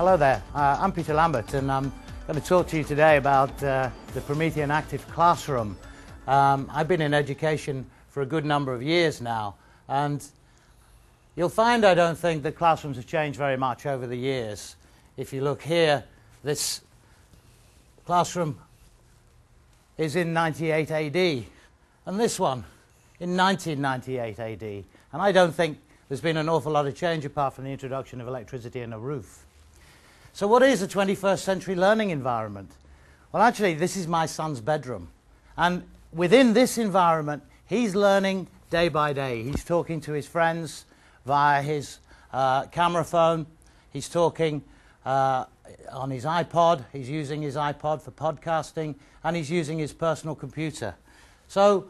Hello there, I'm Peter Lambert and I'm going to talk to you today about the Promethean Active Classroom. I've been in education for a good number of years now, and you'll find I don't think that classrooms have changed very much over the years. If you look here, this classroom is in 98 AD, and this one in 1998 AD. And I don't think there's been an awful lot of change apart from the introduction of electricity and a roof. So what is a 21st century learning environment? Well, actually, this is my son's bedroom. And within this environment, he's learning day by day. He's talking to his friends via his camera phone. He's talking on his iPod. He's using his iPod for podcasting. And he's using his personal computer. So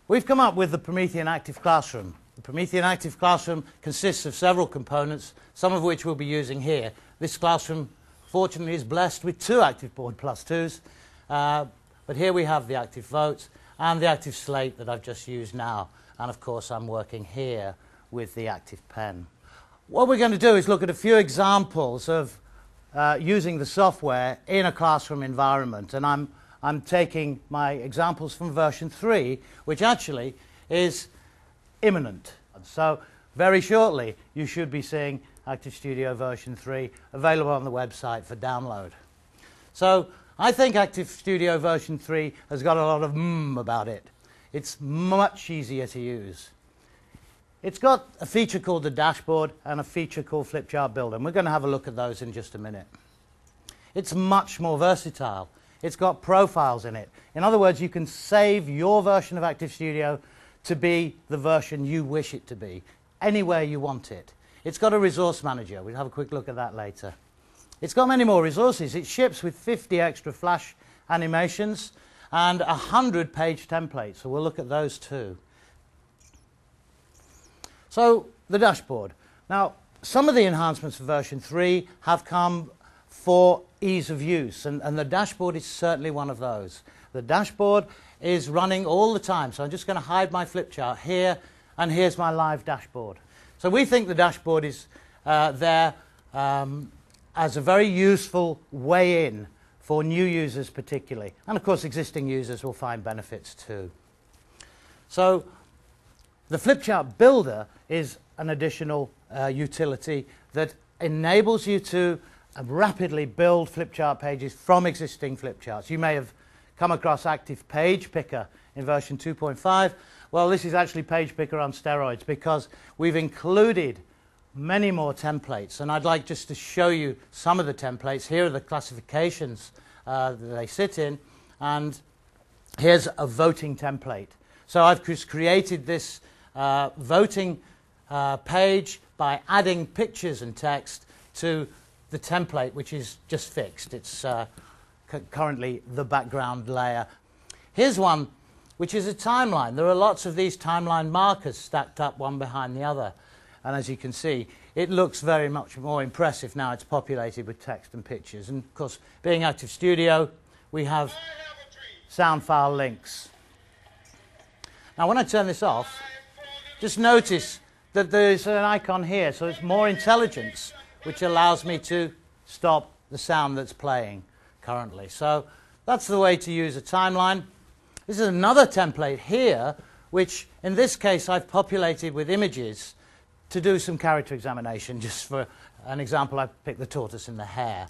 we've come up with the Promethean Active Classroom. The Promethean Active Classroom consists of several components, some of which we'll be using here. This classroom, fortunately, is blessed with 2 ActiveBoard Plus 2s, but here we have the Active Vote and the Active Slate that I've just used now. And of course, I'm working here with the Active Pen. What we're going to do is look at a few examples of using the software in a classroom environment. And I'm taking my examples from version 3, which actually is imminent. So very shortly, you should be seeing Active Studio version 3 available on the website for download. So I think Active Studio version 3 has got a lot of about it. It's much easier to use. It's got a feature called the dashboard and a feature called Flipchart Builder, and we're going to have a look at those in just a minute. It's much more versatile. It's got profiles in it. In other words, you can save your version of Active Studio to be the version you wish it to be, anywhere you want it. It's got a resource manager. We'll have a quick look at that later. It's got many more resources. It ships with 50 extra Flash animations and 100 page templates. So we'll look at those too. So the dashboard. Now, some of the enhancements for version 3 have come for ease of use, and the dashboard is certainly one of those. The dashboard is running all the time, so I'm just going to hide my flip chart here, and here's my live dashboard. So we think the dashboard is there as a very useful way in for new users particularly, and of course existing users will find benefits too. So the Flipchart Builder is an additional utility that enables you to rapidly build flipchart pages from existing flipcharts. You may have come across Active Page Picker in version 2.5. Well, this is actually Page Picker on steroids because we've included many more templates, and I'd like just to show you some of the templates. Here are the classifications that they sit in, and here's a voting template. So I've just created this voting page by adding pictures and text to the template, which is just fixed. It's currently the background layer. Here's one which is a timeline. There are lots of these timeline markers stacked up one behind the other, and as you can see, it looks very much more impressive now. It's populated with text and pictures, and of course, being Active Studio, we have sound file links. Now when I turn this off, just notice that there's an icon here, so it's more intelligence, which allows me to stop the sound that's playing currently. So that's the way to use a timeline. This is another template here, which in this case I've populated with images to do some character examination. Just for an example, I picked the tortoise and the hare.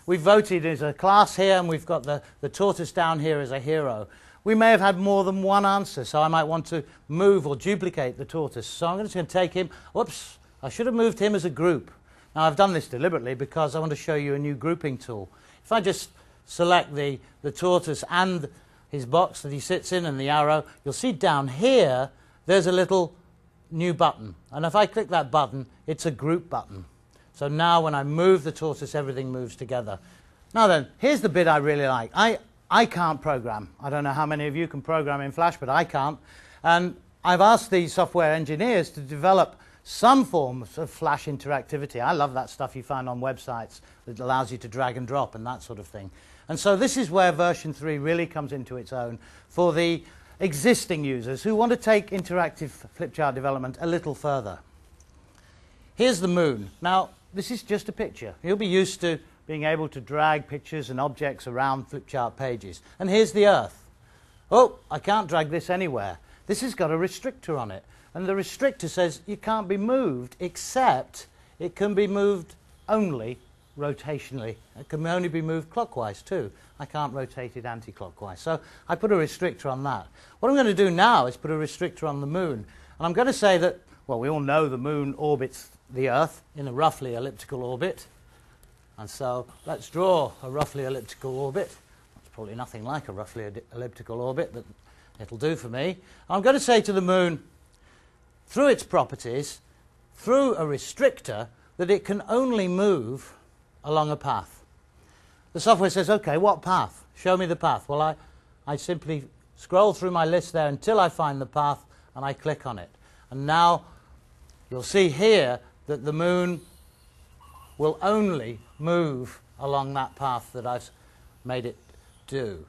We voted as a class here, and we've got the tortoise down here as a hero. We may have had more than one answer, so I might want to move or duplicate the tortoise. So I'm just going to take him. Whoops, I should have moved him as a group. Now I've done this deliberately because I want to show you a new grouping tool. If I just select the tortoise and his box that he sits in and the arrow, you'll see down here there's a little new button. And if I click that button, it's a group button. So now when I move the tortoise, everything moves together. Now then, here's the bit I really like. I can't program. I don't know how many of you can program in Flash, but I can't. And I've asked these software engineers to develop some forms of Flash interactivity. I love that stuff you find on websites that allows you to drag and drop and that sort of thing. And so this is where version 3 really comes into its own for the existing users who want to take interactive flipchart development a little further. Here's the moon. Now, this is just a picture. You'll be used to being able to drag pictures and objects around flip chart pages. And here's the Earth. Oh, I can't drag this anywhere. This has got a restrictor on it. And the restrictor says you can't be moved, except it can be moved only rotationally. It can only be moved clockwise too. I can't rotate it anti-clockwise. So I put a restrictor on that. What I'm going to do now is put a restrictor on the moon. And I'm going to say that, well, we all know the moon orbits the Earth in a roughly elliptical orbit. And so let's draw a roughly elliptical orbit. It's probably nothing like a roughly elliptical orbit, but it'll do for me. I'm going to say to the moon, through its properties, through a restrictor, that it can only move along a path. The software says, OK, what path? Show me the path. Well, I simply scroll through my list there until I find the path, and I click on it. And now you'll see here that the moon will only move along that path that I've made it do.